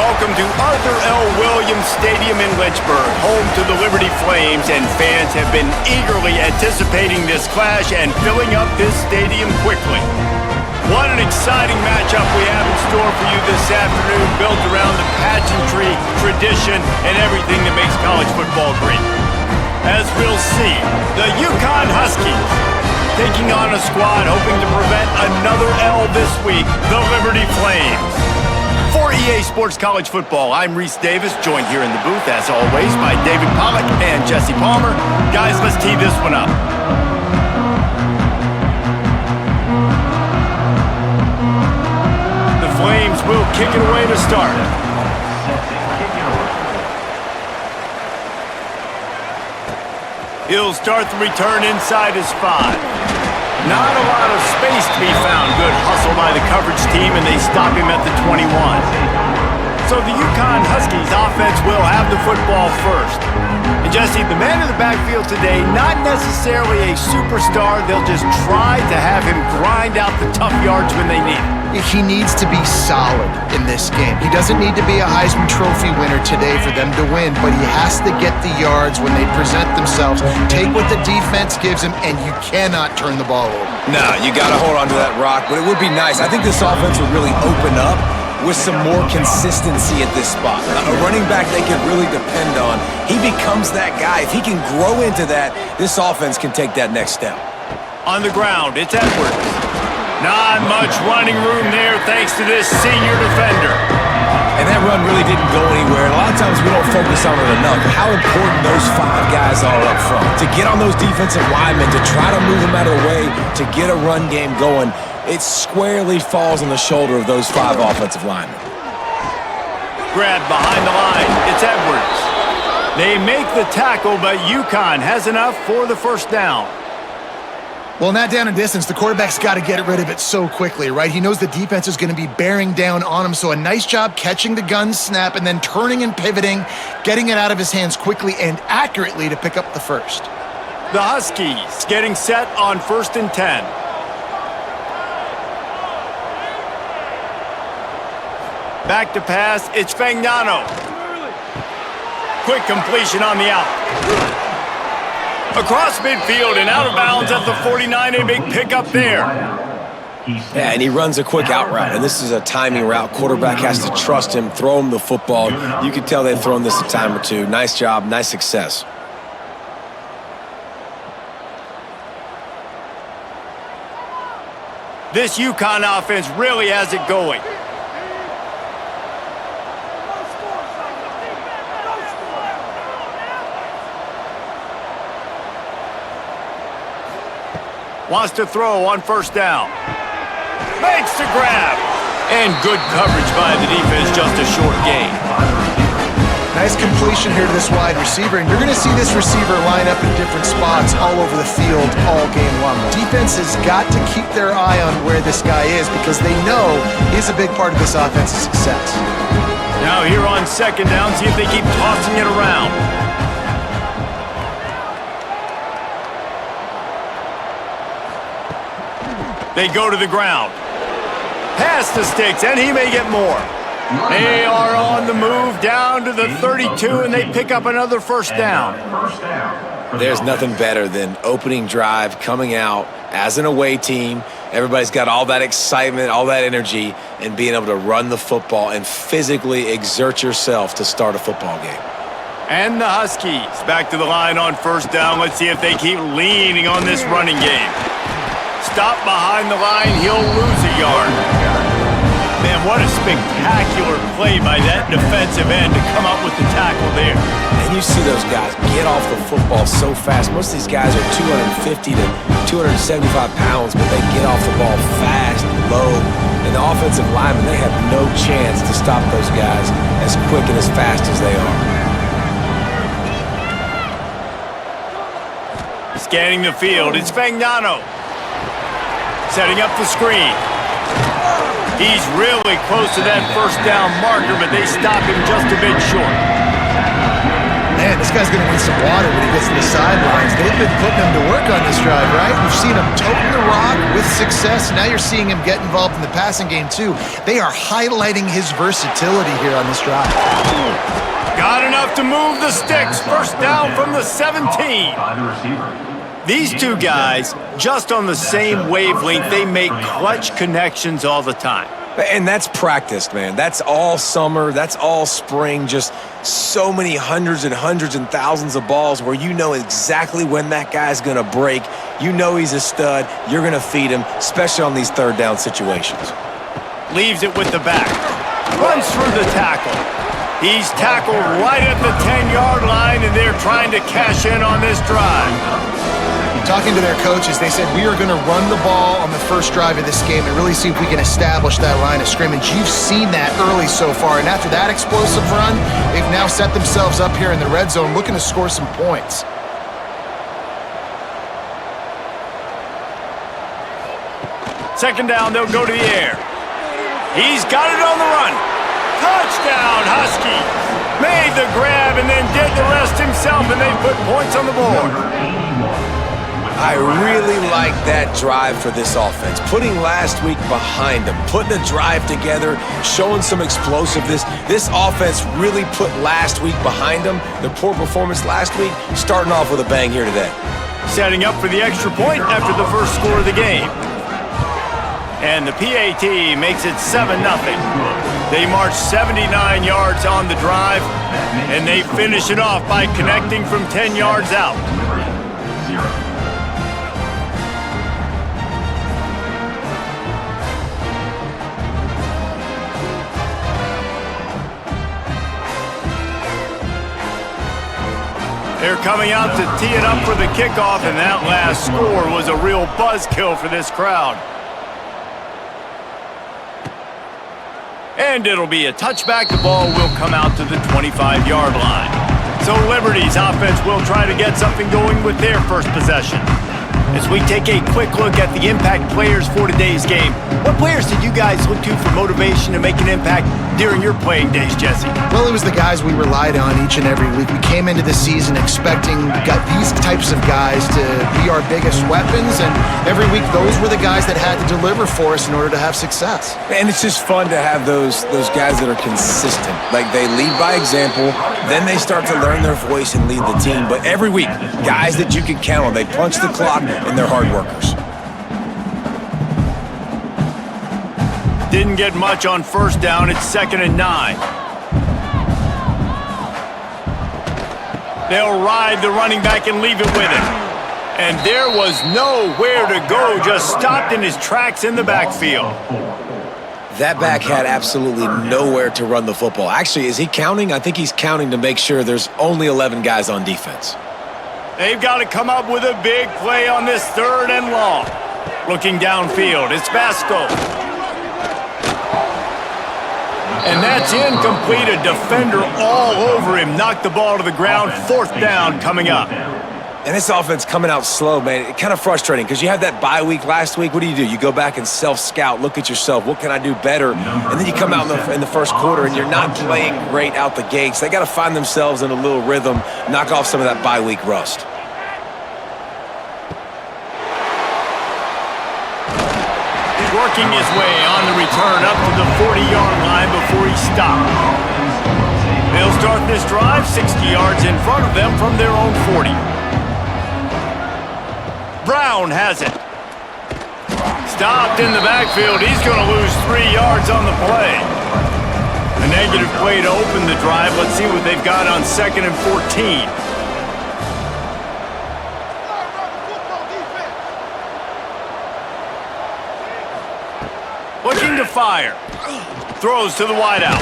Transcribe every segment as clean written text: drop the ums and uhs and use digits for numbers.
welcome to Arthur L. Williams Stadium in Lynchburg, home to the Liberty Flames, and fans have been eagerly anticipating this clash and filling up this stadium quickly. What an exciting matchup we have in store for you this afternoon, built around the pageantry, tradition, and everything that makes college football great. As we'll see, the UConn Huskies taking on a squad hoping to prevent another L this week, the Liberty Flames. For EA Sports College Football, I'm Reese Davis, joined here in the booth, as always, by David Pollack and Jesse Palmer. Guys, let's tee this one up. The Flames will kick it away to start. He'll start the return inside his 5. Not a lot of space to be found. Good hustle by the coverage team, and they stop him at the 21. So the UConn Huskies offense will have the football first. And Jesse, the man in the backfield today, not necessarily a superstar. They'll just try to have him grind out the tough yards when they need it. He needs to be solid in this game. He doesn't need to be a Heisman Trophy winner today for them to win, but he has to get the yards when they present themselves. Take what the defense gives him, and you cannot turn the ball over. No, you got to hold on to that rock, but it would be nice. I think this offense would really open up with some more consistency at this spot. A running back they can really depend on. He becomes that guy. If he can grow into that, this offense can take that next step. On the ground, it's Edwards. Not much running room there thanks to this senior defender. And that run really didn't go anywhere. And a lot of times we don't focus on it enough. How important those 5 guys are up front. To get on those defensive linemen, to try to move them out of the way, to get a run game going, it squarely falls on the shoulder of those 5 offensive linemen. Grab behind the line. It's Edwards. They make the tackle, but UConn has enough for the first down. Well, in that down and distance, the quarterback's got to get rid of it so quickly, right? He knows the defense is going to be bearing down on him, so a nice job catching the gun snap and then turning and pivoting, getting it out of his hands quickly and accurately to pick up the first. The Huskies getting set on 1st and 10. Back to pass, it's Fagnano. Quick completion on the out. Across midfield and out of bounds at the 49, a big pickup there. Yeah, and he runs a quick out route, and this is a timing route. Quarterback has to trust him, throw him the football. You can tell they've thrown this a time or two. Nice job, nice success. This UConn offense really has it going. Wants to throw on 1st down. Makes the grab. And good coverage by the defense, just a short gain. Nice completion here to this wide receiver, and you're going to see this receiver line up in different spots all over the field all game long. Defense has got to keep their eye on where this guy is because they know he's a big part of this offense's success. Now here on 2nd down, see if they keep tossing it around. They go to the ground. Pass to Sticks, and he may get more. They are on the move down to the 32, and they pick up another 1st down. There's nothing better than opening drive, coming out as an away team. Everybody's got all that excitement, all that energy, and being able to run the football and physically exert yourself to start a football game. And the Huskies back to the line on 1st down. Let's see if they keep leaning on this running game. Stop behind the line, he'll lose a yard. Man, what a spectacular play by that defensive end to come up with the tackle there. And you see those guys get off the football so fast. Most of these guys are 250 to 275 pounds, but they get off the ball fast, low. And the offensive linemen, they have no chance to stop those guys as quick and as fast as they are. Scanning the field, it's Fagnano. Setting up the screen. He's really close to that 1st down marker, but they stop him just a bit short. Man, this guy's going to need some water when he gets to the sidelines. They've been putting him to work on this drive, right? We've seen him toting the rock with success. Now you're seeing him get involved in the passing game, too. They are highlighting his versatility here on this drive. Got enough to move the sticks. First down from the 17. These two guys, just on the same wavelength, they make clutch connections all the time. And that's practiced, man. That's all summer. That's all spring. Just so many hundreds and thousands of balls where you know exactly when that guy's going to break. You know he's a stud. You're going to feed him, especially on these third down situations. Leaves it with the back. Runs through the tackle. He's tackled right at the 10-yard line, and they're trying to cash in on this drive. Talking to their coaches, they said, we are going to run the ball on the first drive of this game and really see if we can establish that line of scrimmage. You've seen that early so far, and after that explosive run, they've now set themselves up here in the red zone looking to score some points. Second down, they'll go to the air. He's got it on the run. Touchdown, Huskies. Made the grab and then did the rest himself, and they put points on the board. I really like that drive for this offense. Putting last week behind them, putting a drive together, showing some explosiveness. This offense really put last week behind them. The poor performance last week, starting off with a bang here today. Setting up for the extra point after the first score of the game. And the PAT makes it 7-0. They march 79 yards on the drive, and they finish it off by connecting from 10 yards out. They're coming out to tee it up for the kickoff, and that last score was a real buzzkill for this crowd. And it'll be a touchback. The ball will come out to the 25-yard line. So Liberty's offense will try to get something going with their first possession. As we take a quick look at the impact players for today's game, what players did you guys look to for motivation to make an impact during your playing days, Jesse? Well, it was the guys we relied on each and every week. We came into the season expecting got these types of guys to be our biggest weapons, and every week those were the guys that had to deliver for us in order to have success. And it's just fun to have those guys that are consistent. Like, they lead by example, then they start to learn their voice and lead the team. But every week, guys that you can count on. They punch the clock, and they're hard workers. Didn't get much on first down. It's 2nd and 9. They'll ride the running back and leave it with him. And there was nowhere to go, just stopped in his tracks in the backfield. That back had absolutely nowhere to run the football. Actually, is he counting? I think he's counting to make sure there's only 11 guys on defense. They've got to come up with a big play on this 3rd and long. Looking downfield, it's Vasco. And that's incomplete. A defender all over him. Knocked the ball to the ground. 4th down coming up. And this offense coming out slow, man. It's kind of frustrating because you had that bye week last week. What do? You go back and self-scout, look at yourself. What can I do better? And then you come out in the first quarter and you're not playing great out the gates. They got to find themselves in a little rhythm, knock off some of that bye week rust. Working his way on the return up to the 40-yard line before he stopped. They'll start this drive 60 yards in front of them from their own 40. Brown has it. Stopped in the backfield. He's going to lose 3 yards on the play. A negative play to open the drive. Let's see what they've got on 2nd and 14. Looking to fire. Throws to the wideout.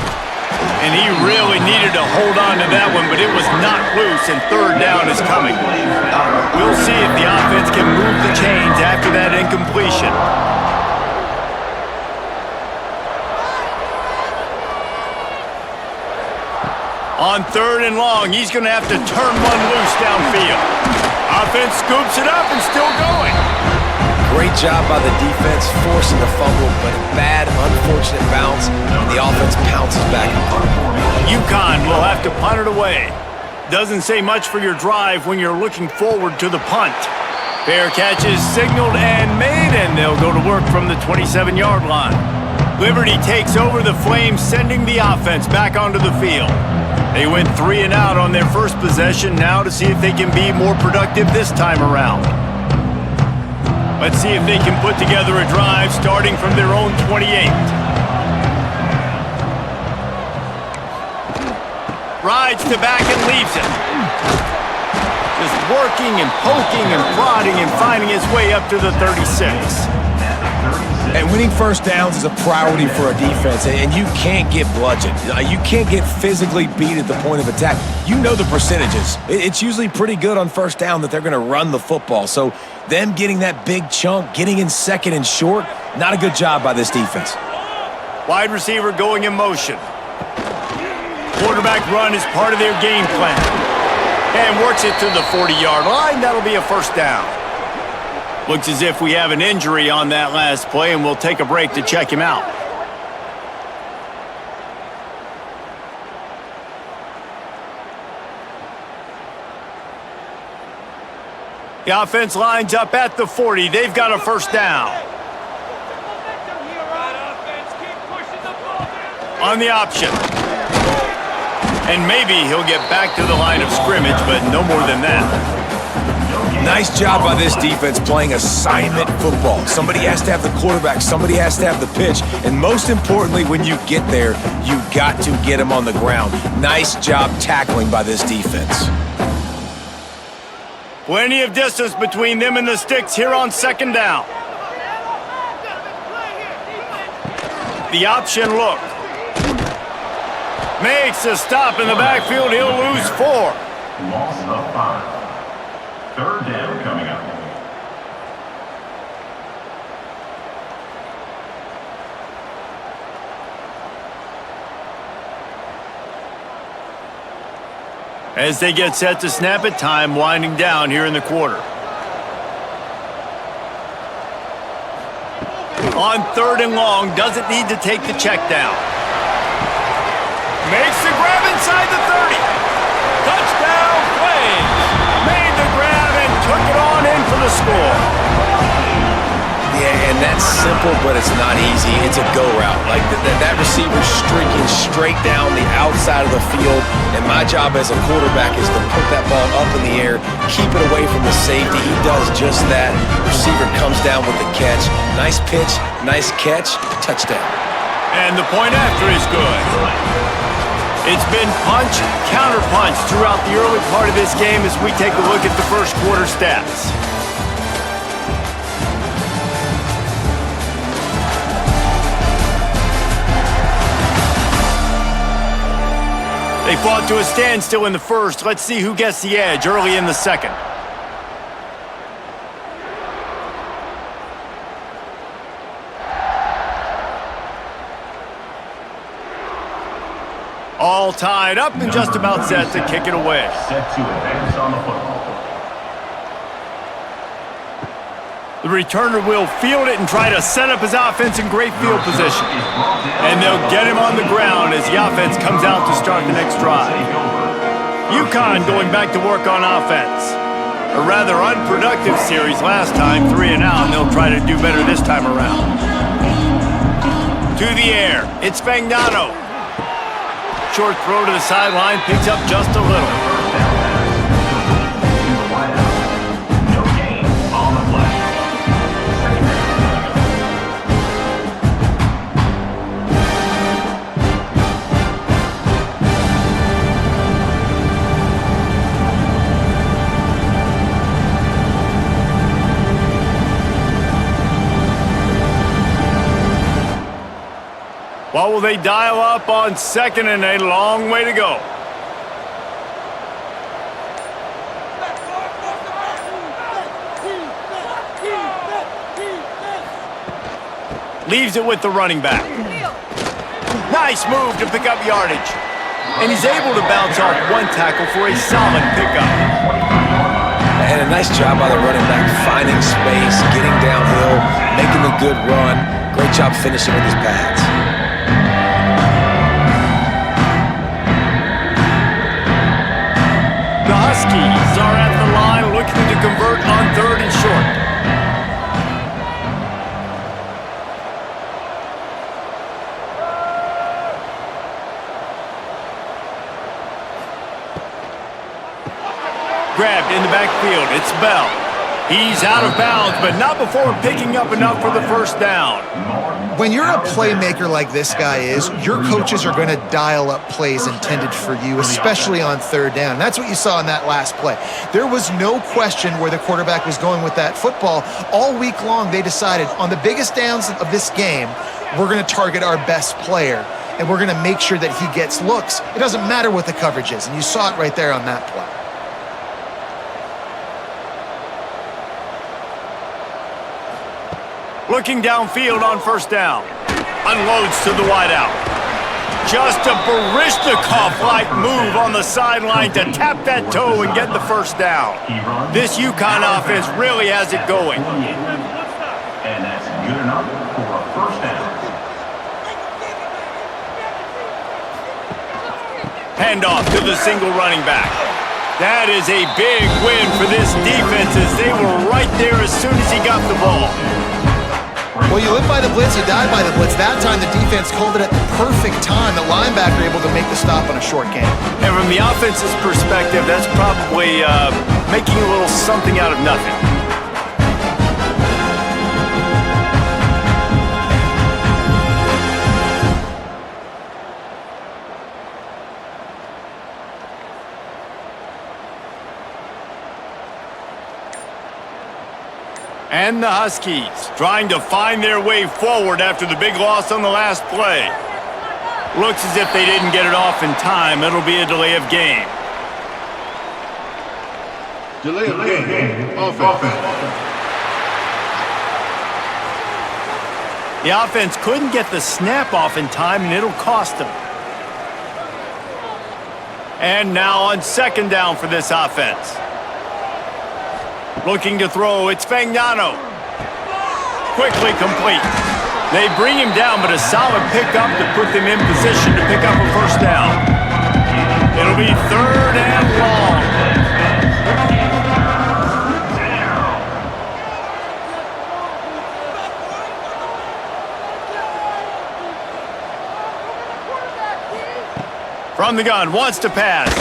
And he really needed to hold on to that one, but it was not loose, and 3rd down is coming. We'll see if the offense can move the chains after that incompletion. On 3rd and long, he's going to have to turn one loose downfield. Offense scoops it up and still going. Great job by the defense, forcing the fumble, but a bad, unfortunate bounce, and the offense pounces back on. UConn will have to punt it away. Doesn't say much for your drive when you're looking forward to the punt. Fair catch is signaled and made, and they'll go to work from the 27-yard line. Liberty takes over the Flames, sending the offense back onto the field. They went 3 and out on their first possession, now to see if they can be more productive this time around. Let's see if they can put together a drive starting from their own 28. Rides to back and leaves it. Just working and poking and prodding and finding his way up to the 36. And winning first downs is a priority for a defense, and you can't get bludgeoned. You can't get physically beat at the point of attack. You know the percentages. It's usually pretty good on first down that they're going to run the football. So them getting that big chunk, getting in second and short, not a good job by this defense. Wide receiver going in motion. Quarterback run is part of their game plan. And works it to the 40-yard line. That'll be a first down. Looks as if we have an injury on that last play, and we'll take a break to check him out. The offense lines up at the 40. They've got a first down. On the option. And maybe he'll get back to the line of scrimmage, but no more than that. Nice job by this defense playing assignment football. Somebody has to have the quarterback, somebody has to have the pitch, and most importantly, when you get there, you got to get him on the ground. Nice job tackling by this defense. Plenty of distance between them and the sticks here on second down. The option look. Makes a stop in the backfield. He'll lose 4. Loss of 5. Third down coming up. As they get set to snap it, time winding down here in the quarter. On 3rd and long, doesn't need to take the check down. Makes the grab inside the 30. Touchdown, Flames. Made the grab and took it on in for the score. Yeah, and that's simple, but it's not easy. It's a go route. Like that receiver's streaking straight down the outside of the field, and my job as a quarterback is to put that ball up in the air, keep it away from the safety. He does just that. Receiver comes down with the catch. Nice pitch, nice catch, touchdown. And the point after is good. It's been punch, counter-punch throughout the early part of this game as we take a look at the first quarter stats. They fought to a standstill in the first. Let's see who gets the edge early in the second. All tied up and just about set to kick it away. Set to advance on the football. The returner will field it and try to set up his offense in great field position. And they'll get him on the ground as the offense comes out to start the next drive. UConn going back to work on offense. A rather unproductive series last time, 3 and out, and they'll try to do better this time around. To the air, it's Fagnano. Short throw to the sideline, picks up just a little. No gain on the play. What will they dial up on second and a long way to go? Leaves it with the running back. Nice move to pick up yardage. And he's able to bounce off one tackle for a solid pickup. And a nice job by the running back, finding space, getting downhill, making a good run. Great job finishing with his pads. Huskies are at the line looking to convert on 3rd and short. Grabbed in the backfield. It's Bell. He's out of bounds, but not before picking up enough for the first down. When you're a playmaker like this guy is, your coaches are going to dial up plays intended for you, especially on 3rd down. And that's what you saw in that last play. There was no question where the quarterback was going with that football. All week long, they decided on the biggest downs of this game, we're going to target our best player, and we're going to make sure that he gets looks. It doesn't matter what the coverage is, and you saw it right there on that play. Looking downfield on 1st down. Unloads to the wideout. Just a Baryshnikov-like move on the sideline to tap that toe and get the first down. This UConn offense really has it going. And that's good enough for a first down. Handoff to the single running back. That is a big win for this defense as they were right there as soon as he got the ball. Well, you live by the blitz, you die by the blitz. That time, the defense called it at the perfect time. The linebacker able to make the stop on a short gain. And from the offense's perspective, that's probably making a little something out of nothing. And the Huskies trying to find their way forward after the big loss on the last play. Looks as if they didn't get it off in time. It'll be a delay of game. Delay of game. Offense. The offense couldn't get the snap off in time, and it'll cost them. And now on 2nd down for this offense. Looking to throw, it's Fagnano. Quickly complete. They bring him down, but a solid pickup to put them in position to pick up a first down. It'll be 3rd and long. From the gun, wants to pass.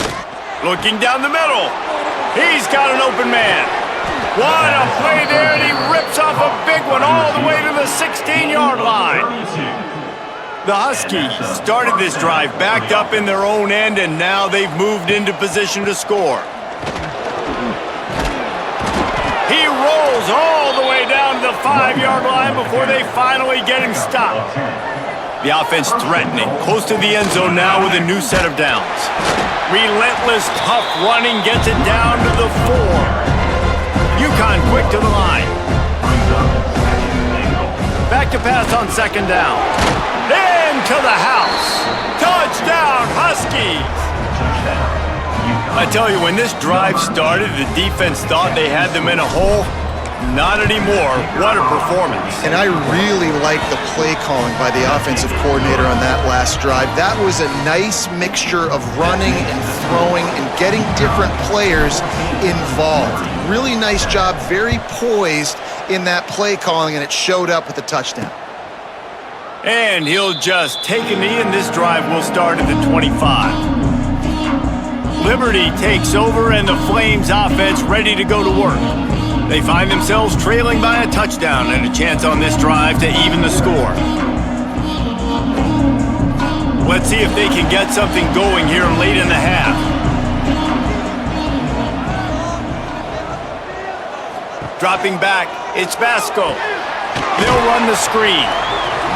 Looking down the middle. He's got an open man. What a play there, and he rips off a big one all the way to the 16-yard line. The Huskies started this drive backed up in their own end, and now they've moved into position to score. He rolls all the way down to the 5-yard line before they finally get him stopped. The offense threatening, close to the end zone now with a new set of downs. Relentless, tough running gets it down to the 4. UConn quick to the line. Back to pass on 2nd down. Into the house. Touchdown, Huskies! I tell you, when this drive started, the defense thought they had them in a hole. Not anymore. What a performance. And I really like the play calling by the offensive coordinator on that last drive. That was a nice mixture of running and throwing and getting different players involved. Really nice job, very poised in that play calling, and it showed up with a touchdown. And he'll just take a knee, and this drive will start at the 25. Liberty takes over, and the Flames offense ready to go to work. They find themselves trailing by a touchdown and a chance on this drive to even the score. Let's see if they can get something going here late in the half. Dropping back, it's Vasco. They'll run the screen.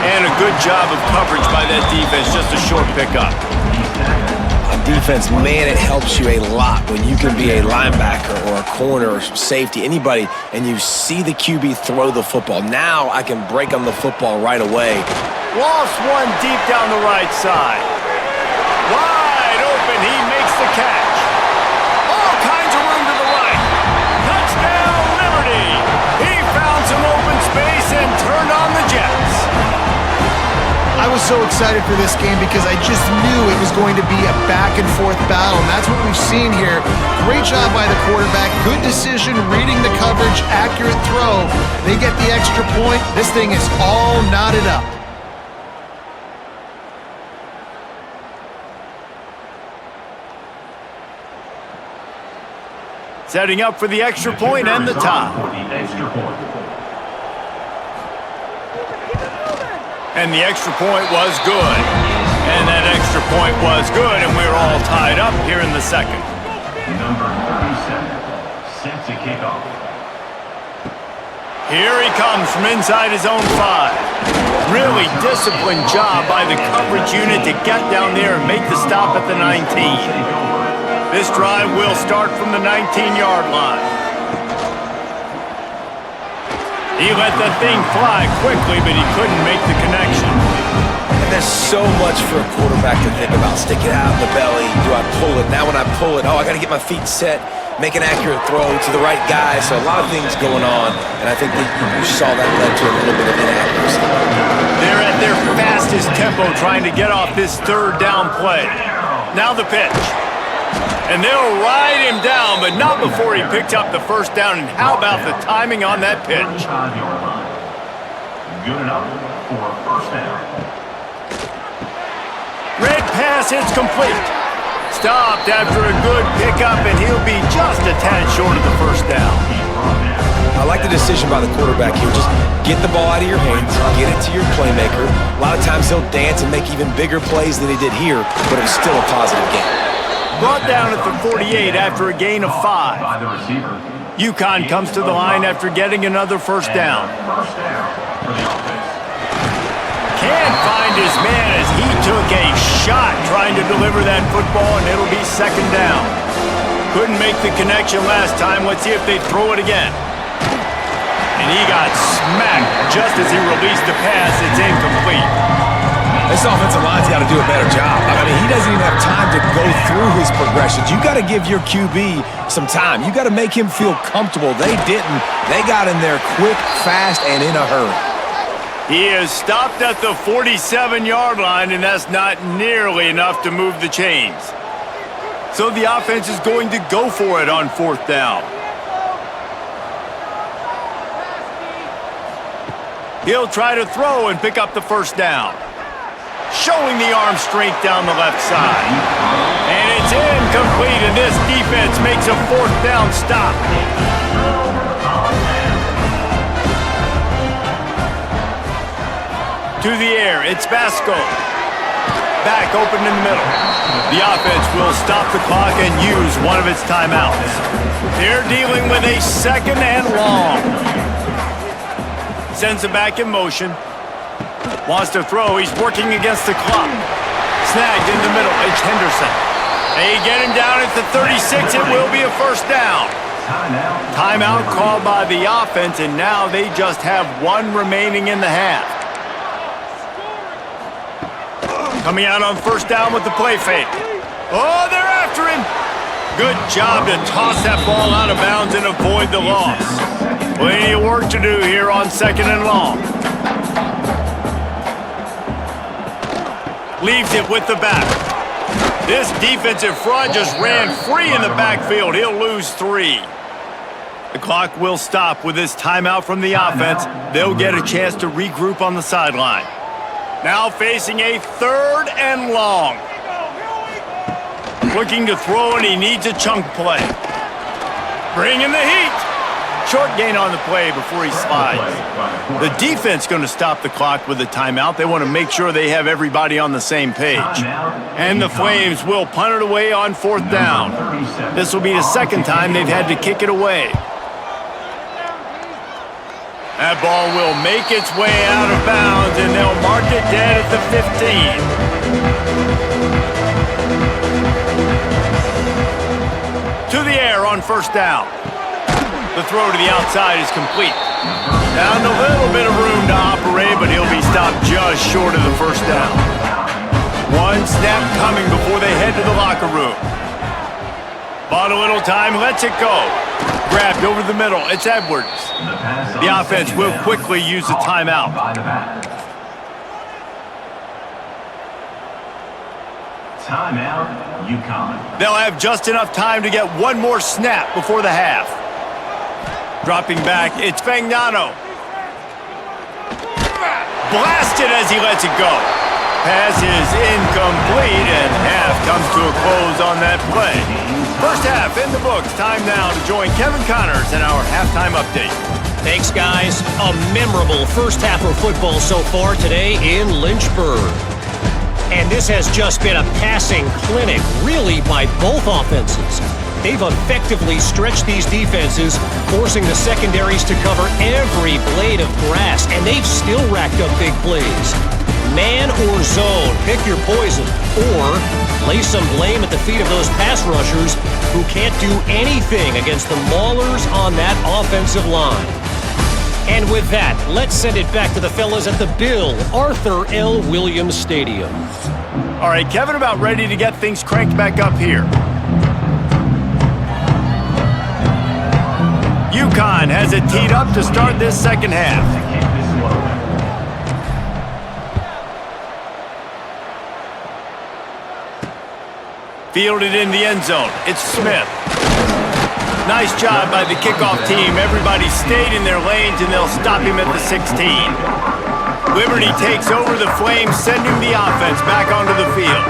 And a good job of coverage by that defense, just a short pickup. Defense, man, it helps you a lot when you can be a linebacker or a corner or safety, anybody, and you see the QB throw the football. Now I can break on the football right away. Lost one deep down the right side. Wide open, he makes the catch. All kinds of room to the right. Touchdown, Liberty. He found some open space and turned on the Jets. I was was so excited for this game because I just knew it was going to be a back-and-forth battle, and that's what we've seen here. Great job by the quarterback, good decision, reading the coverage, accurate throw. They get the extra point. This thing is all knotted up. Setting up for the extra point and the tie. And the extra point was good. And that extra point was good, and we're all tied up here in the second. Number 37, set to kick off. Here he comes from inside his own 5. Really disciplined job by the coverage unit to get down there and make the stop at the 19. This drive will start from the 19-yard line. He let that thing fly quickly, but he couldn't make the connection. And there's so much for a quarterback to think about. Stick it out in the belly. Do I pull it? Now when I pull it, I got to get my feet set, make an accurate throw to the right guy. So a lot of things going on, and I think that you saw that led to a little bit of inaccuracy. They're at their fastest tempo trying to get off this third down play. Now the pitch. And they'll ride him down, but not before he picked up the first down. And how about the timing on that pitch? Good enough for a first down. Red pass, it's complete. Stopped after a good pickup, and he'll be just a tad short of the first down. I like the decision by the quarterback here. Just get the ball out of your hands, get it to your playmaker. A lot of times he'll dance and make even bigger plays than he did here, but it was still a positive game. Brought down at the 48 after a gain of 5. UConn comes to the line after getting another first down. Can't find his man as he took a shot trying to deliver that football, and it'll be second down. Couldn't make the connection last time. Let's see if they throw it again. And he got smacked just as he released the pass. It's incomplete. This offensive line's got to do a better job. I mean, he doesn't even have time to go through his progressions. You got to give your QB some time. You got to make him feel comfortable. They didn't. They got in there quick, fast, and in a hurry. He is stopped at the 47-yard line, and that's not nearly enough to move the chains. So the offense is going to go for it on fourth down. He'll try to throw and pick up the first down. Showing the arm strength down the left side. And it's incomplete, and this defense makes a fourth down stop. To the air, it's Vasco. Back open in the middle. The offense will stop the clock and use one of its timeouts. They're dealing with a second and long. Sends it back in motion. Wants to throw. He's working against the clock. Snagged in the middle. It's Henderson. They get him down at the 36. It will be a first down. Timeout called by the offense, and now they just have one remaining in the half. Coming out on first down with the play fake. Oh, they're after him. Good job to toss that ball out of bounds and avoid the loss. Plenty of work to do here on second and long. Leaves it with the back. This defensive front just ran free in the backfield. He'll lose 3. The clock will stop with this timeout from the offense. They'll get a chance to regroup on the sideline. Now facing a third and long. Looking to throw, and he needs a chunk play. Bring in the heat. Short gain on the play before he slides. The defense going to stop the clock with a timeout. They want to make sure they have everybody on the same page. And the Flames will punt it away on fourth down. This will be the second time they've had to kick it away. That ball will make its way out of bounds, and they'll mark it dead at the 15. To the air on first down. The throw to the outside is complete. Found a little bit of room to operate, but he'll be stopped just short of the first down. One snap coming before they head to the locker room. Bought a little time, lets it go. Grabbed over the middle, it's Edwards. The offense will quickly use a timeout. Timeout, UConn. They'll have just enough time to get one more snap before the half. Dropping back, it's Fagnano. Blasted as he lets it go. Pass is incomplete, and half comes to a close on that play. First half in the books. Time now to join Kevin Connors in our halftime update. Thanks, guys. A memorable first half of football so far today in Lynchburg. And this has just been a passing clinic, really, by both offenses. They've effectively stretched these defenses, forcing the secondaries to cover every blade of grass, and they've still racked up big plays. Man or zone, pick your poison, or lay some blame at the feet of those pass rushers who can't do anything against the maulers on that offensive line. And with that, let's send it back to the fellas at the Bill Arthur L. Williams Stadium. All right, Kevin, about ready to get things cranked back up here. UConn has it teed up to start this second half. Fielded in the end zone. It's Smith. Nice job by the kickoff team. Everybody stayed in their lanes, and they'll stop him at the 16. Liberty takes over the Flames, sending the offense back onto the field.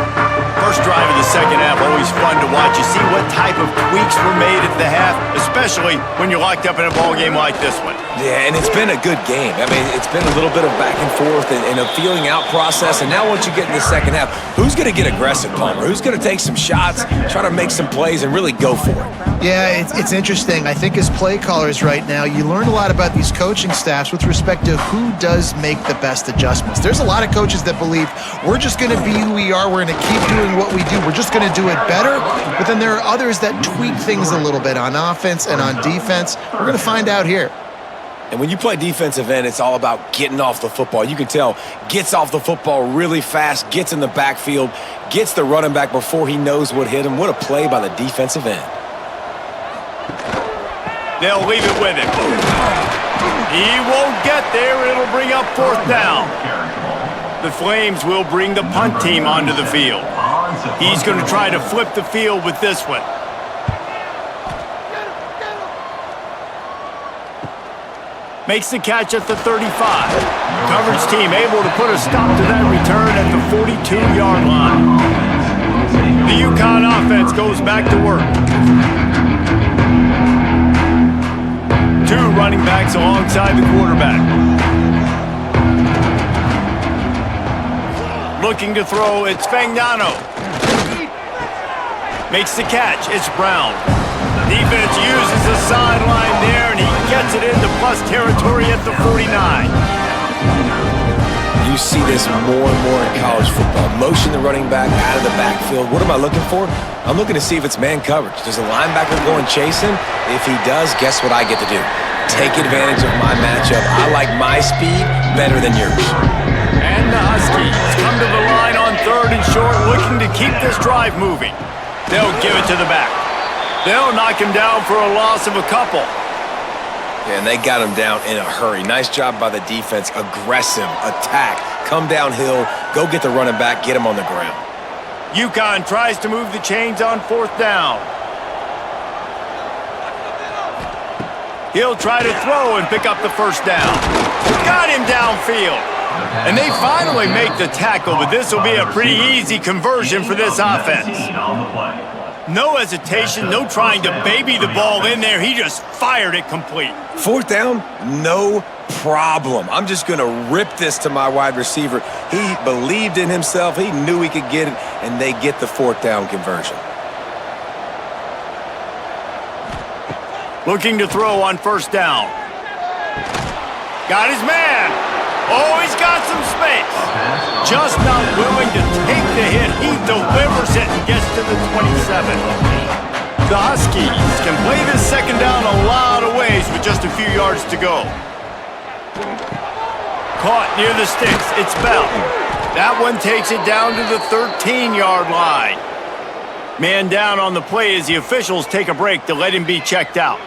First drive of the second half, always fun to watch. You see what type of tweaks were made at the half, especially when you're locked up in a ball game like this one. Yeah, and it's been a good game. I mean, it's been a little bit of back and forth and a feeling out process. And now once you get in the second half, who's going to get aggressive, Palmer? Who's going to take some shots, try to make some plays, and really go for it? Yeah, it's interesting. I think as play callers right now, you learn a lot about these coaching staffs with respect to who does make the best adjustments. There's a lot of coaches that believe we're just going to be who we are. We're going to keep doing what we do. We're just going to do it better. But then there are others that tweak things a little bit on offense and on defense. We're going to find out here. And when you play defensive end, it's all about getting off the football. You can tell, gets off the football really fast, gets in the backfield, gets the running back before he knows what hit him. What a play by the defensive end. They'll leave it with him. He won't get there. It'll bring up fourth down. The Flames will bring the punt team onto the field. He's going to try to flip the field with this one. Makes the catch at the 35. Coverage team able to put a stop to that return at the 42-yard line. The UConn offense goes back to work. Two running backs alongside the quarterback. Looking to throw, it's Fagnano. Makes the catch, it's Brown. Defense uses the sideline there, and he gets it into plus territory at the 49. You see this more and more in college football. Motion the running back out of the backfield. What am I looking for? I'm looking to see if it's man coverage. Does the linebacker go and chase him? If he does, guess what I get to do? Take advantage of my matchup. I like my speed better than yours. And the Huskies come to the line on 3rd and short, looking to keep this drive moving. They'll give it to the back. They'll knock him down for a loss of a couple. Yeah, and they got him down in a hurry. Nice job by the defense. Aggressive attack. Come downhill. Go get the running back. Get him on the ground. UConn tries to move the chains on 4th down. He'll try to throw and pick up the first down. Got him downfield. And they finally make the tackle, but this will be a pretty easy conversion for this offense. No hesitation, no trying to baby the ball in there. He just fired it complete. 4th down, no problem. I'm just going to rip this to my wide receiver. He believed in himself. He knew he could get it, and they get the 4th down conversion. Looking to throw on 1st down. Got his man. Oh, he's got some space. Just not willing to take the hit. He delivers it and gets to the 27. The Huskies can play this second down a lot of ways with just a few yards to go. Caught near the sticks. It's Bell. That one takes it down to the 13-yard line. Man down on the play as the officials take a break to let him be checked out.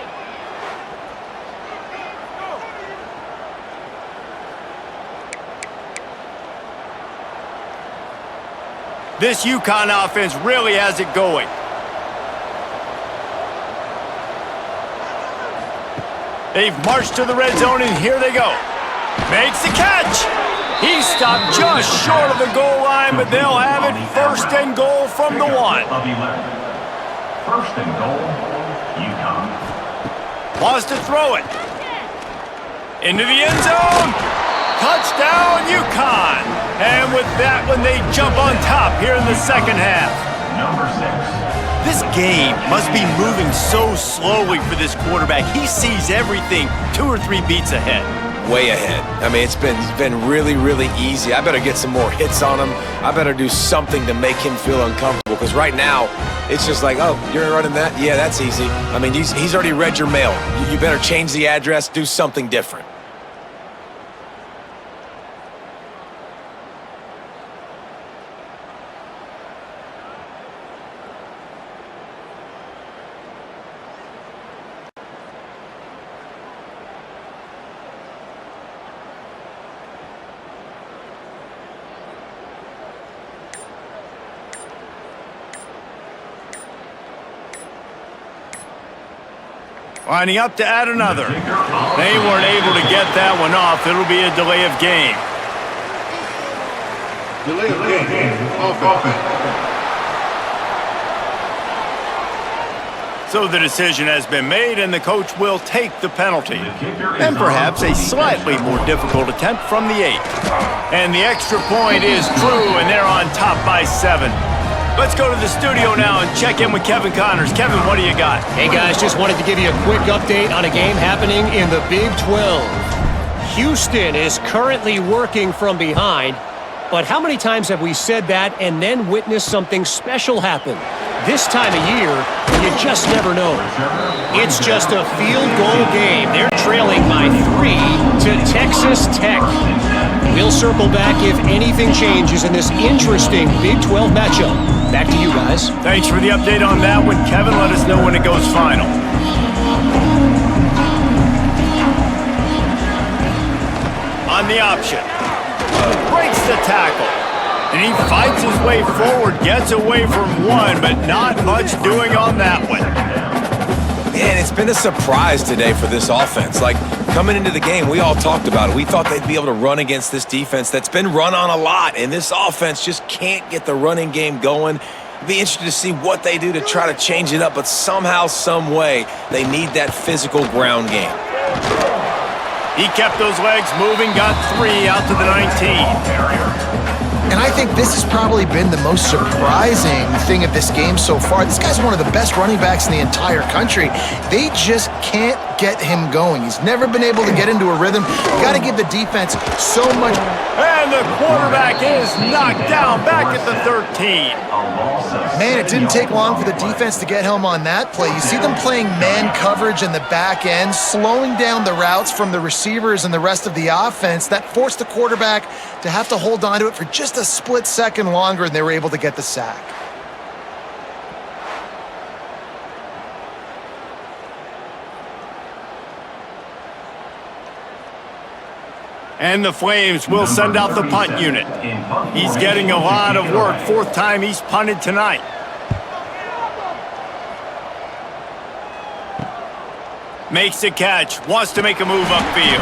This UConn offense really has it going. They've marched to the red zone, and here they go. Makes the catch. He stopped just short of the goal line, but they'll have it first and goal from the 1. First and goal, UConn. Wants to throw it. Into the end zone. Touchdown, UConn. And with that one, they jump on top here in the second half. Number 6. This game must be moving so slowly for this quarterback. He sees everything 2 or 3 beats ahead. Way ahead. I mean, it's been really, really easy. I better get some more hits on him. I better do something to make him feel uncomfortable, because right now, it's just like, oh, you're running that? Yeah, that's easy. I mean, he's already read your mail. You better change the address, do something different. Lining up to add another. They weren't able to get that one off. It'll be a delay of game. Delay of game. Offense. So the decision has been made, and the coach will take the penalty. And perhaps a slightly more difficult attempt from the 8. And the extra point is true, and they're on top by 7. Let's go to the studio now and check in with Kevin Connors. Kevin, what do you got? Hey guys, just wanted to give you a quick update on a game happening in the Big 12. Houston is currently working from behind, but how many times have we said that and then witnessed something special happen? This time of year, you just never know. It's just a field goal game. They're trailing by 3 to Texas Tech. We'll circle back if anything changes in this interesting Big 12 matchup. Back to you guys. Thanks for the update on that one, Kevin. Let us know when it goes final. On the option. Breaks the tackle. And he fights his way forward, gets away from 1, but not much doing on that one. Man, it's been a surprise today for this offense. Like, coming into the game, we all talked about it. We thought they'd be able to run against this defense that's been run on a lot, and this offense just can't get the running game going. It'd be interesting to see what they do to try to change it up, but somehow, some way, they need that physical ground game. He kept those legs moving, got 3 out to the 19. And I think this has probably been the most surprising thing of this game so far. This guy's one of the best running backs in the entire country. They just can't get him going. He's never been able to get into a rhythm. Got to give the defense so much. And the quarterback is knocked down back at the 13. Man, it didn't take long for the defense to get home on that play. You see them playing man coverage in the back end, slowing down the routes from the receivers and the rest of the offense. That forced the quarterback to have to hold on to it for just a split second longer, and they were able to get the sack. And the Flames will send out the punt unit. He's getting a lot of work. 4th time he's punted tonight. Makes the catch. Wants to make a move upfield.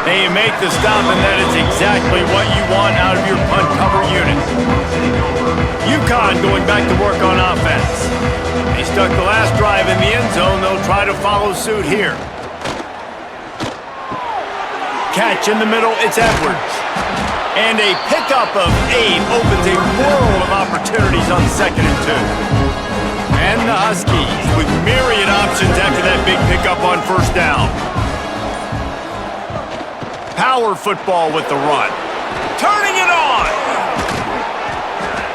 They make the stop, and that is exactly what you want out of your punt cover unit. UConn going back to work on offense. They stuck the last drive in the end zone. They'll try to follow suit here. Catch in the middle, it's Edwards. And a pickup of 8 opens a world of opportunities on 2nd and 2. And the Huskies with myriad options after that big pickup on 1st down. Power football with the run. Turning it on!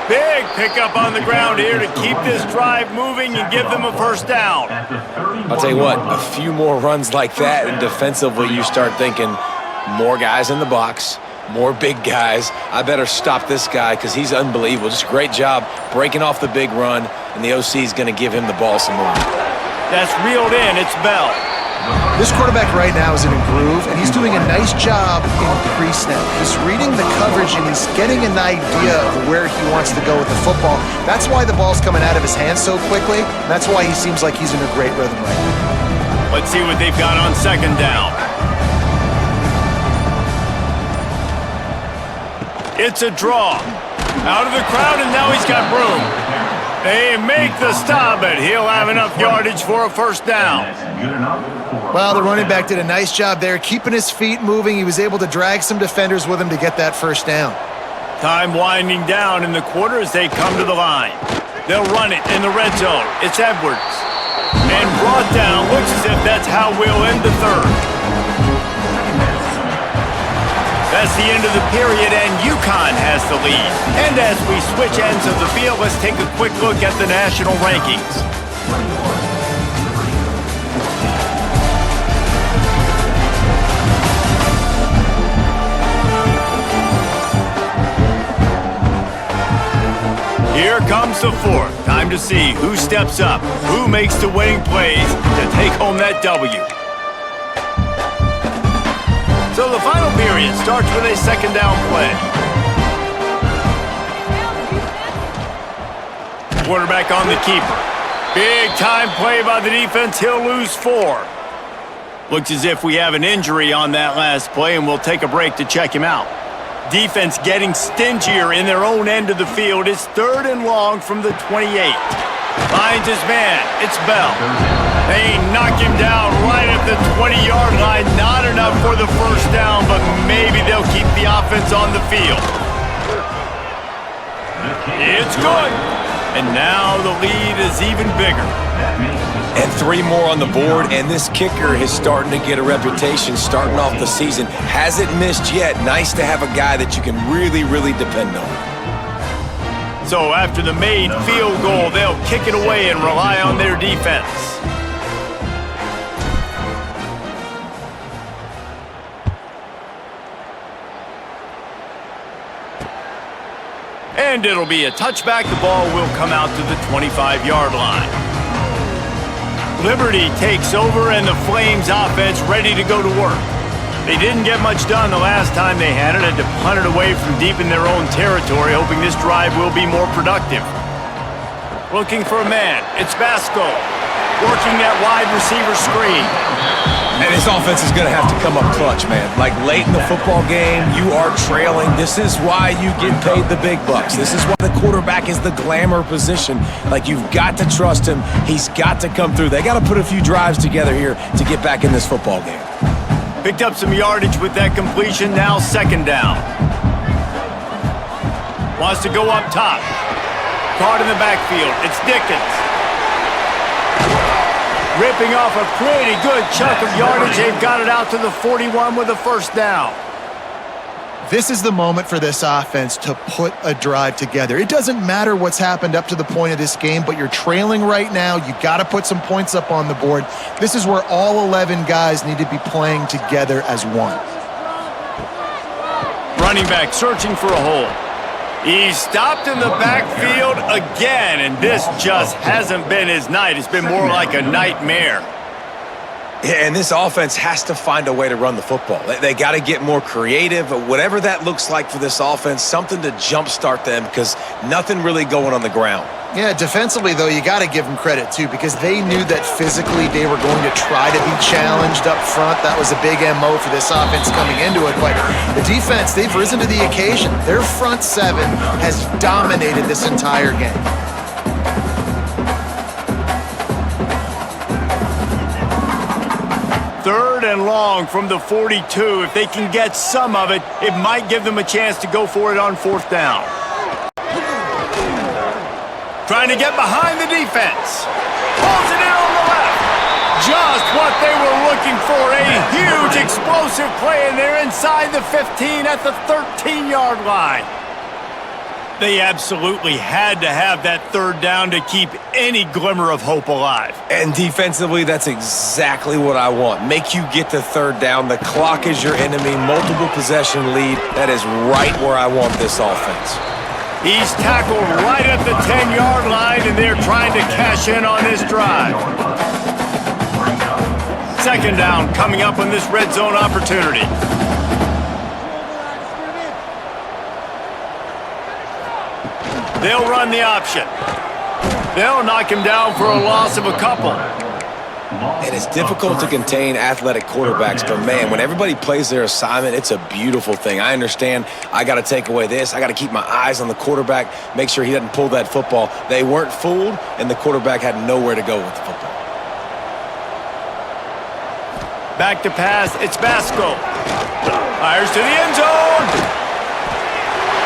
Big pickup on the ground here to keep this drive moving and give them a 1st down. I'll tell you what, a few more runs like that, and defensively you start thinking, more guys in the box, more big guys. I better stop this guy because he's unbelievable. Just a great job breaking off the big run, and the OC is going to give him the ball some more. That's reeled in. It's Bell. This quarterback right now is in a groove, and he's doing a nice job in pre-snap. He's reading the coverage, and he's getting an idea of where he wants to go with the football. That's why the ball's coming out of his hands so quickly, and that's why he seems like he's in a great rhythm right now. Let's see what they've got on second down. It's a draw. Out of the crowd, and now he's got room. They make the stop, but he'll have enough yardage for a first down. Well, the running back did a nice job there, keeping his feet moving. He was able to drag some defenders with him to get that first down. Time winding down in the quarter as they come to the line. They'll run it in the red zone. It's Edwards. And brought down. Looks as if that's how we'll end the third. That's the end of the period, and UConn has the lead. And as we switch ends of the field, let's take a quick look at the national rankings. Here comes the fourth. Time to see who steps up, who makes the winning plays to take home that W. So the final period starts with a second down play. Quarterback on the keeper. Big time play by the defense. He'll lose 4. Looks as if we have an injury on that last play, and we'll take a break to check him out. Defense getting stingier in their own end of the field. It's third and long from the 28. Finds his man. It's Bell. They knock him down right at the 20-yard line. Not enough for the first down, but maybe they'll keep the offense on the field. It's good. And now the lead is even bigger. And 3 more on the board, and this kicker is starting to get a reputation starting off the season. Hasn't missed yet. Nice to have a guy that you can really, really depend on. So after the made field goal, they'll kick it away and rely on their defense. And it'll be a touchback. The ball will come out to the 25-yard line. Liberty takes over, and the Flames offense ready to go to work. They didn't get much done the last time they had it, and to punt it away from deep in their own territory, hoping this drive will be more productive. Looking for a man. It's Basco. Working that wide receiver screen. And this offense is going to have to come up clutch, man. Like late in the football game, you are trailing. This is why you get paid the big bucks. This is why the quarterback is the glamour position. Like, you've got to trust him. He's got to come through. They got to put a few drives together here to get back in this football game. Picked up some yardage with that completion. Now second down. Wants to go up top. Caught in the backfield. It's Dickens. Ripping off a pretty good chunk of yardage. They've got it out to the 41 with a first down. This is the moment for this offense to put a drive together. It doesn't matter what's happened up to the point of this game, but you're trailing right now. You got to put some points up on the board. This is where all 11 guys need to be playing together as one. Running back searching for a hole. He's stopped in the backfield again, and this just hasn't been his night. It's been more like a nightmare. Yeah, and this offense has to find a way to run the football. They got to get more creative, whatever that looks like for this offense, something to jumpstart them, because nothing really going on the ground. Yeah, defensively, though, you got to give them credit, too, because they knew that physically they were going to try to be challenged up front. That was a big MO for this offense coming into it. But the defense, they've risen to the occasion. Their front seven has dominated this entire game. Third and long from the 42. If they can get some of it, it might give them a chance to go for it on fourth down. Trying to get behind the defense. Pulls it in on the left. Just what they were looking for. A huge explosive play, and they're inside the 15 at the 13-yard line. They absolutely had to have that third down to keep any glimmer of hope alive. And defensively, that's exactly what I want. Make you get the third down. The clock is your enemy. Multiple possession lead. That is right where I want this offense. He's tackled right at the 10-yard line, and they're trying to cash in on this drive. Second down coming up on this red zone opportunity. They'll run the option. They'll knock him down for a loss of a couple. And it's difficult to contain athletic quarterbacks, but man, when everybody plays their assignment, it's a beautiful thing. I understand I got to take away this. I got to keep my eyes on the quarterback, make sure he doesn't pull that football. They weren't fooled, and the quarterback had nowhere to go with the football. Back to pass, it's Basco. Fires to the end zone.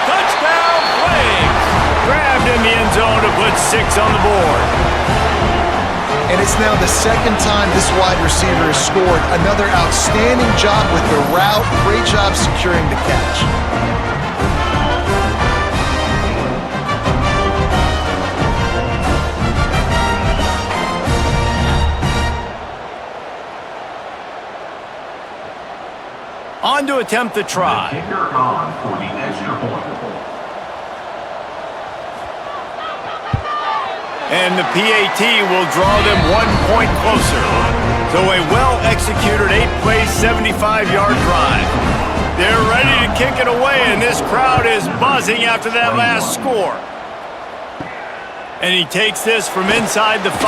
Touchdown, Flames. Grabbed in the end zone to put 6 on the board. And it's now the second time this wide receiver has scored. Another outstanding job with the route. Great job securing the catch. On to attempt the try. The kicker on for the extra point. And the PAT will draw them 1 point closer. So a well-executed 8-play, 75-yard drive. They're ready to kick it away, and this crowd is buzzing after that last score. And he takes this from inside the 5.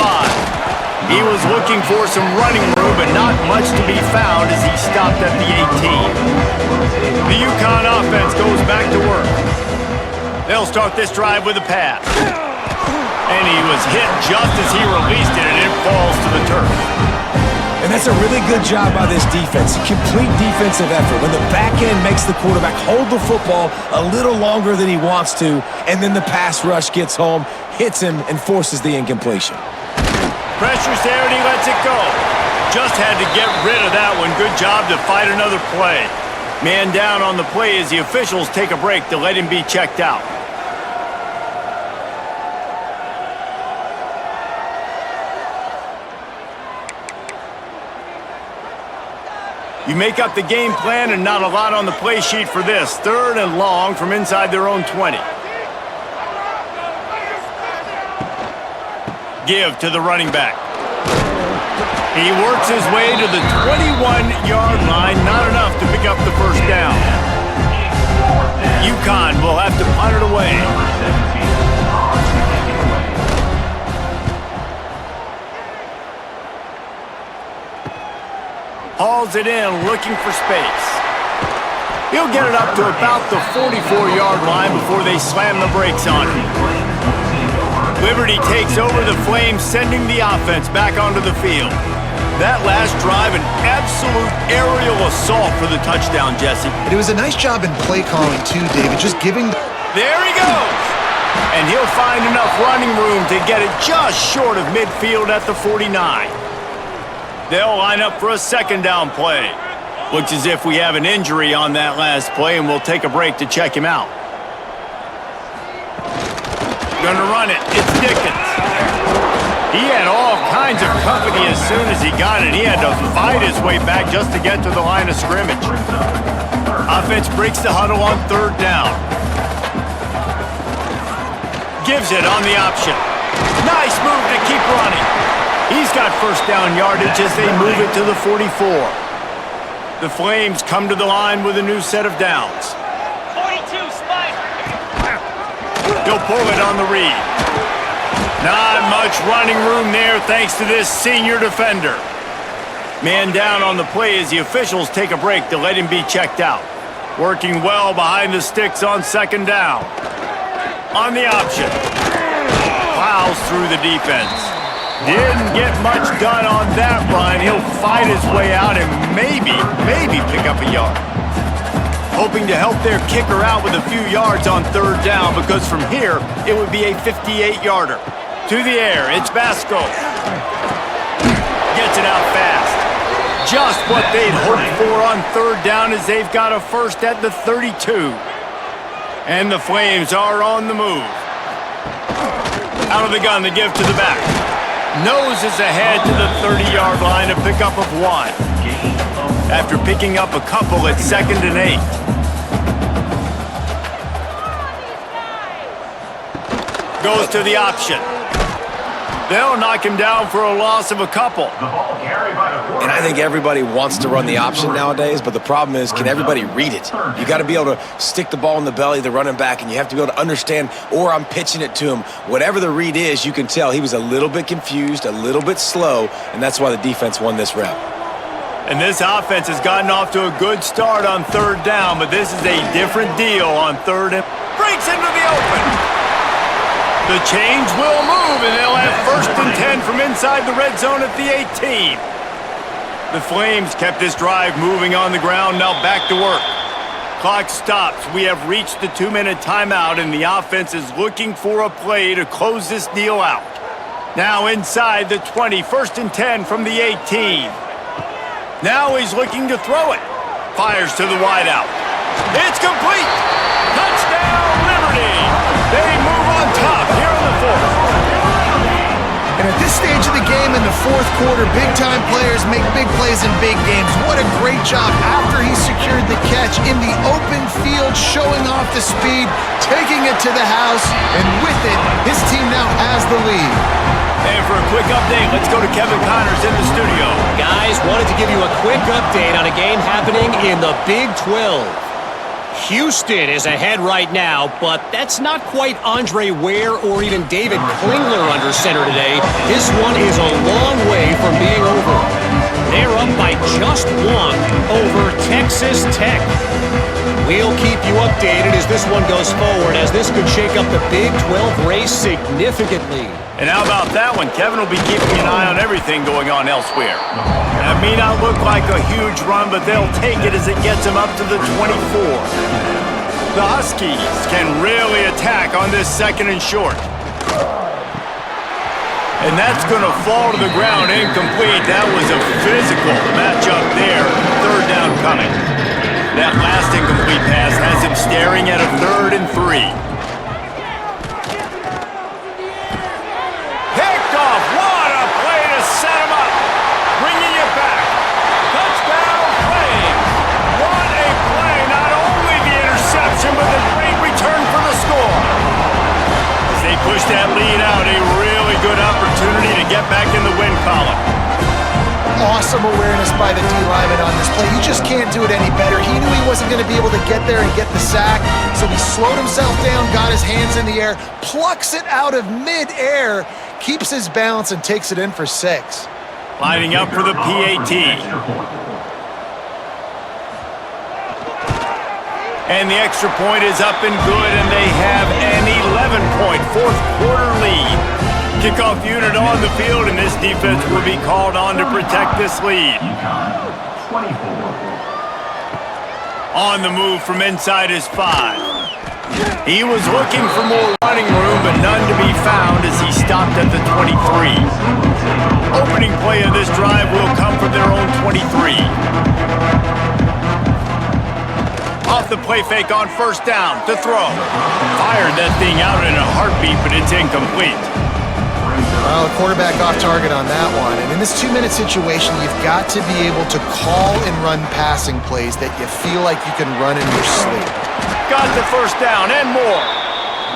He was looking for some running room, but not much to be found as he stopped at the 18. The UConn offense goes back to work. They'll start this drive with a pass. And he was hit just as he released it, and it falls to the turf. And that's a really good job by this defense. Complete defensive effort. When the back end makes the quarterback hold the football a little longer than he wants to, and then the pass rush gets home, hits him, and forces the incompletion. Pressure's there, and he lets it go. Just had to get rid of that one. Good job to fight another play. Man down on the play as the officials take a break to let him be checked out. You make up the game plan and not a lot on the play sheet for this. 3rd and long from inside their own 20. Give to the running back. He works his way to the 21-yard line. Not enough to pick up the first down. UConn will have to punt it away. Hauls it in, looking for space. He'll get it up to about the 44-yard line before they slam the brakes on him. Liberty takes over the Flames, sending the offense back onto the field. That last drive, an absolute aerial assault for the touchdown, Jesse. And it was a nice job in play calling too, David, just giving... There he goes! And he'll find enough running room to get it just short of midfield at the 49. They'll line up for a second down play. Looks as if we have an injury on that last play, and we'll take a break to check him out. Gonna run it. It's Dickens. He had all kinds of company as soon as he got it. He had to fight his way back just to get to the line of scrimmage. Offense breaks the huddle on 3rd down. Gives it on the option. Nice move to keep running. He's got first down yardage as they move it to the 44. The Flames come to the line with a new set of downs. 42, Spike. He'll pull it on the read. Not much running room there thanks to this senior defender. Man down on the play as the officials take a break to let him be checked out. Working well behind the sticks on 2nd down. On the option. Plows through the defense. Didn't get much done on that run. He'll fight his way out and maybe pick up a yard. Hoping to help their kicker out with a few yards on 3rd down because from here, it would be a 58-yarder. To the air, it's Basco. Gets it out fast. Just what they'd hoped for on 3rd down as they've got a first at the 32. And the Flames are on the move. Out of the gun, the give to the back. Noses ahead to the 30-yard line, a pickup of 1. After picking up a couple at 2nd and 8. Goes to the option. They'll knock him down for a loss of a couple. The ball carried by the quarterback. And I think everybody wants to run the option nowadays, but the problem is, can everybody read it? You got to be able to stick the ball in the belly of the running back, and you have to be able to understand, or I'm pitching it to him. Whatever the read is, you can tell he was a little bit confused, a little bit slow, and that's why the defense won this rep. And this offense has gotten off to a good start on third down, but this is a different deal on third and breaks into the open. The chains will move, and they'll have 1st and 10 from inside the red zone at the 18. The Flames kept this drive moving on the ground, now back to work. Clock stops. We have reached the 2-minute timeout, and the offense is looking for a play to close this deal out. Now inside the 20, 1st and 10 from the 18. Now he's looking to throw it. Fires to the wideout. It's complete! Touchdown, Liberty! They move on top here in the 4th. And at this stage of the game in the 4th quarter, big-time players make big plays in big games. What a great job after he secured the catch in the open field, showing off the speed, taking it to the house, and with it, his team now has the lead. And for a quick update, let's go to Kevin Connors in the studio. Guys, wanted to give you a quick update on a game happening in the Big 12. Houston is ahead right now, but that's not quite Andre Ware or even David Klingler under center today. This one is a long way from being over. They're up by just 1 over Texas Tech. We'll keep you updated as this one goes forward, as this could shake up the Big 12 race significantly. And how about that one? Kevin will be keeping an eye on everything going on elsewhere. That may not look like a huge run, but they'll take it as it gets them up to the 24. The Huskies can really attack on this 2nd and short. And that's going to fall to the ground incomplete. That was a physical matchup there. 3rd down coming. That last incomplete pass has him staring at a 3rd and 3. Picked off. What a play to set him up. Bringing it back. Touchdown, Flames. What a play. Not only the interception, but the great return for the score. As they push that lead out, a really good opportunity to get back in the win column. Awesome awareness by the D-lineman on this play. You just can't do it any better. He knew he wasn't going to be able to get there and get the sack, so he slowed himself down, got his hands in the air, plucks it out of mid-air, keeps his balance, and takes it in for 6. Lining up for the PAT. And the extra point is up and good, and they have an 11-point 4th quarter lead. Kickoff unit on the field, and this defense will be called on to protect this lead. UConn 24. On the move from inside his 5. He was looking for more running room, but none to be found as he stopped at the 23. Opening play of this drive will come from their own 23. Off the play fake on 1st down to throw. Fired that thing out in a heartbeat, but it's incomplete. Well, the quarterback off target on that one. And in this 2-minute situation, you've got to be able to call and run passing plays that you feel like you can run in your sleep. Got the 1st down and more.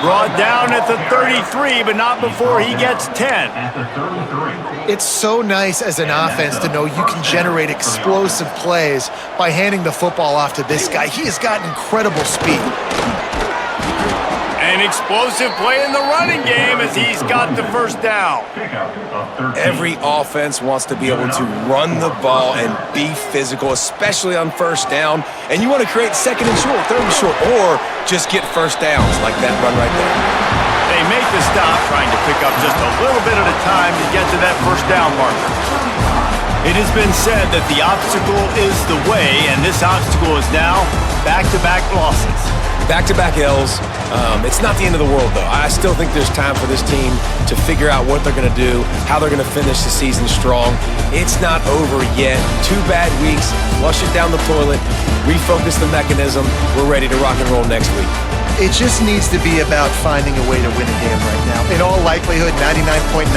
Brought down at the 33, but not before he gets 10. At the 33. It's so nice as an offense to know you can generate explosive plays by handing the football off to this guy. He has got incredible speed. An explosive play in the running game as he's got the 1st down. Every offense wants to be able to run the ball and be physical, especially on 1st down. And you want to create 2nd and short, 3rd and short, or just get 1st downs like that run right there. They make the stop, trying to pick up just a little bit at a time to get to that 1st down marker. It has been said that the obstacle is the way, and this obstacle is now back-to-back losses. Back-to-back L's. It's not the end of the world, though. I still think there's time for this team to figure out what they're going to do, how they're going to finish the season strong. It's not over yet. 2 bad weeks. Flush it down the toilet. Refocus the mechanism. We're ready to rock and roll next week. It just needs to be about finding a way to win a game right now. In all likelihood, 99.9%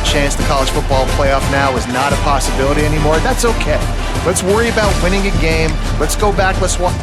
chance the college football playoff now is not a possibility anymore. That's okay. Let's worry about winning a game. Let's go back. Let's watch.